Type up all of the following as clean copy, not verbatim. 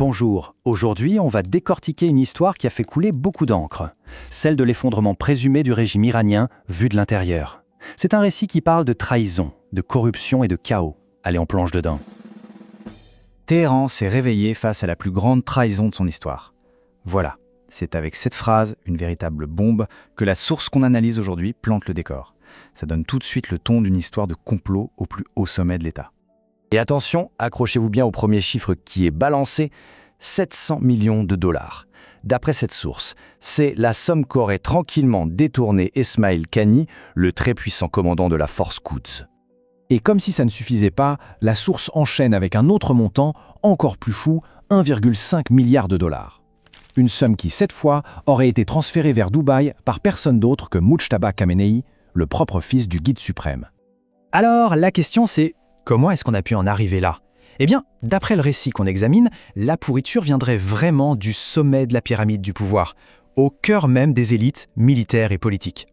Bonjour, aujourd'hui on va décortiquer une histoire qui a fait couler beaucoup d'encre, celle de l'effondrement présumé du régime iranien vu de l'intérieur. C'est un récit qui parle de trahison, de corruption et de chaos. Allez, on plonge dedans. Téhéran s'est réveillé face à la plus grande trahison de son histoire. Voilà, c'est avec cette phrase, une véritable bombe, que la source qu'on analyse aujourd'hui plante le décor. Ça donne tout de suite le ton d'une histoire de complot au plus haut sommet de l'État. Et attention, accrochez-vous bien au premier chiffre qui est balancé, 700 millions de dollars. D'après cette source, c'est la somme qu'aurait tranquillement détourné Esmail Qaani, le très puissant commandant de la force Quds. Et comme si ça ne suffisait pas, la source enchaîne avec un autre montant, encore plus fou, 1,5 milliard de dollars. Une somme qui, cette fois, aurait été transférée vers Dubaï par personne d'autre que Mujtaba Khamenei, le propre fils du guide suprême. Alors, la question c'est, comment est-ce qu'on a pu en arriver là? Eh bien, d'après le récit qu'on examine, la pourriture viendrait vraiment du sommet de la pyramide du pouvoir, au cœur même des élites militaires et politiques.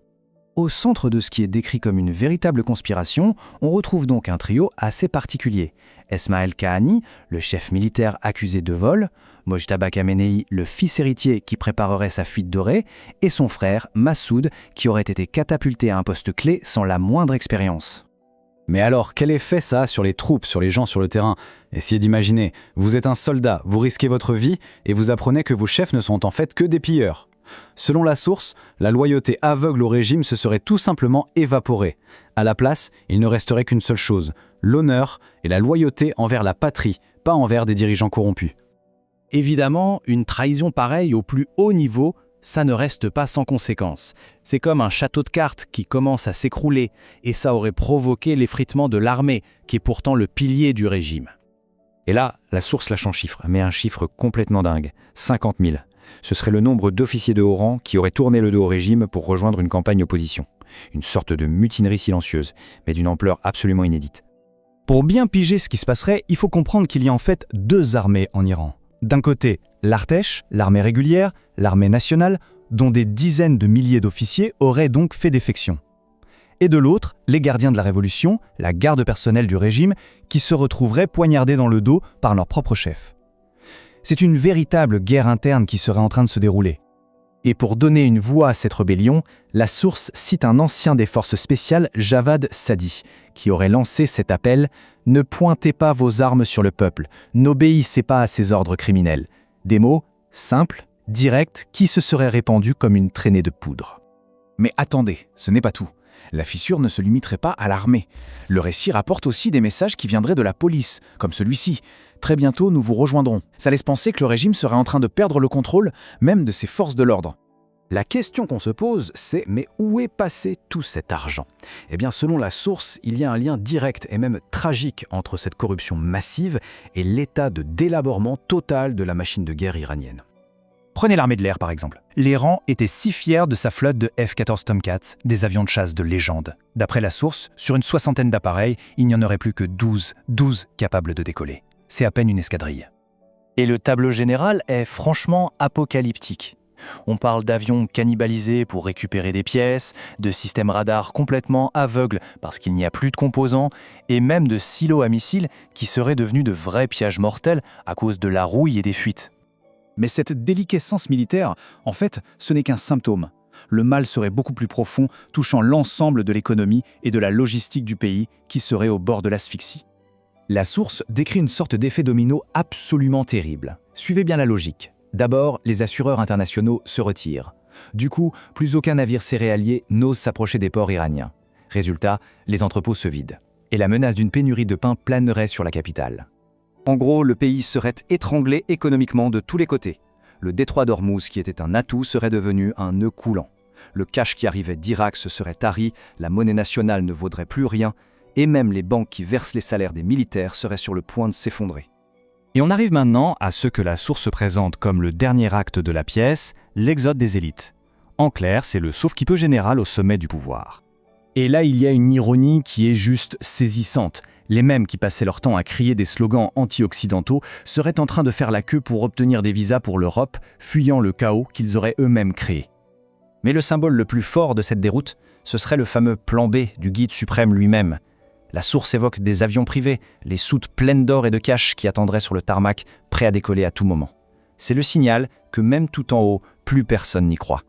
Au centre de ce qui est décrit comme une véritable conspiration, on retrouve donc un trio assez particulier. Esmail Qaani, le chef militaire accusé de vol, Mojtaba Khamenei, le fils héritier qui préparerait sa fuite dorée, et son frère, Massoud, qui aurait été catapulté à un poste clé sans la moindre expérience. Mais alors, quel effet ça a sur les troupes, sur les gens sur le terrain? Essayez d'imaginer, vous êtes un soldat, vous risquez votre vie et vous apprenez que vos chefs ne sont en fait que des pilleurs. Selon la source, la loyauté aveugle au régime se serait tout simplement évaporée. À la place, il ne resterait qu'une seule chose, l'honneur et la loyauté envers la patrie, pas envers des dirigeants corrompus. Évidemment, une trahison pareille au plus haut niveau, ça ne reste pas sans conséquences. C'est comme un château de cartes qui commence à s'écrouler, et ça aurait provoqué l'effritement de l'armée, qui est pourtant le pilier du régime. Et là, la source lâche un chiffre, mais un chiffre complètement dingue, 50 000. Ce serait le nombre d'officiers de haut rang qui auraient tourné le dos au régime pour rejoindre une campagne opposition. Une sorte de mutinerie silencieuse, mais d'une ampleur absolument inédite. Pour bien piger ce qui se passerait, il faut comprendre qu'il y a en fait deux armées en Iran. D'un côté, l'Artèche, l'armée régulière, l'armée nationale, dont des dizaines de milliers d'officiers auraient donc fait défection. Et de l'autre, les gardiens de la Révolution, la garde personnelle du régime, qui se retrouveraient poignardés dans le dos par leur propre chef. C'est une véritable guerre interne qui serait en train de se dérouler. Et pour donner une voix à cette rébellion, la source cite un ancien des forces spéciales, Javad Sadi, qui aurait lancé cet appel « Ne pointez pas vos armes sur le peuple, n'obéissez pas à ses ordres criminels ». Des mots simples, directs, qui se seraient répandus comme une traînée de poudre. Mais attendez, ce n'est pas tout. La fissure ne se limiterait pas à l'armée. Le récit rapporte aussi des messages qui viendraient de la police, comme celui-ci. Très bientôt, nous vous rejoindrons. Ça laisse penser que le régime serait en train de perdre le contrôle, même de ses forces de l'ordre. La question qu'on se pose, c'est mais où est passé tout cet argent? Eh bien, selon la source, il y a un lien direct et même tragique entre cette corruption massive et l'état de délabrement total de la machine de guerre iranienne. Prenez l'armée de l'air par exemple. L'Iran était si fier de sa flotte de F-14 Tomcats, des avions de chasse de légende. D'après la source, sur une soixantaine d'appareils, il n'y en aurait plus que 12 capables de décoller. C'est à peine une escadrille. Et le tableau général est franchement apocalyptique. On parle d'avions cannibalisés pour récupérer des pièces, de systèmes radars complètement aveugles parce qu'il n'y a plus de composants, et même de silos à missiles qui seraient devenus de vrais pièges mortels à cause de la rouille et des fuites. Mais cette déliquescence militaire, en fait, ce n'est qu'un symptôme. Le mal serait beaucoup plus profond, touchant l'ensemble de l'économie et de la logistique du pays qui serait au bord de l'asphyxie. La source décrit une sorte d'effet domino absolument terrible. Suivez bien la logique. D'abord, les assureurs internationaux se retirent. Du coup, plus aucun navire céréalier n'ose s'approcher des ports iraniens. Résultat, les entrepôts se vident. Et la menace d'une pénurie de pain planerait sur la capitale. En gros, le pays serait étranglé économiquement de tous les côtés. Le détroit d'Ormuz, qui était un atout, serait devenu un nœud coulant. Le cash qui arrivait d'Irak se serait tari, la monnaie nationale ne vaudrait plus rien, et même les banques qui versent les salaires des militaires seraient sur le point de s'effondrer. Et on arrive maintenant à ce que la source présente comme le dernier acte de la pièce, l'exode des élites. En clair, c'est le sauve-qui-peut général au sommet du pouvoir. Et là, il y a une ironie qui est juste saisissante. Les mêmes qui passaient leur temps à crier des slogans anti-occidentaux seraient en train de faire la queue pour obtenir des visas pour l'Europe, fuyant le chaos qu'ils auraient eux-mêmes créé. Mais le symbole le plus fort de cette déroute, ce serait le fameux plan B du guide suprême lui-même. La source évoque des avions privés, les soutes pleines d'or et de cash qui attendraient sur le tarmac, prêts à décoller à tout moment. C'est le signal que même tout en haut, plus personne n'y croit.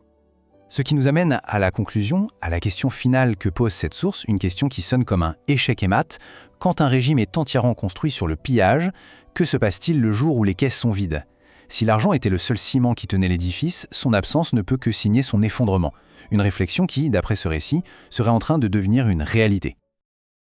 Ce qui nous amène à la conclusion, à la question finale que pose cette source, une question qui sonne comme un échec et mat. Quand un régime est entièrement construit sur le pillage, que se passe-t-il le jour où les caisses sont vides? Si l'argent était le seul ciment qui tenait l'édifice, son absence ne peut que signer son effondrement. Une réflexion qui, d'après ce récit, serait en train de devenir une réalité.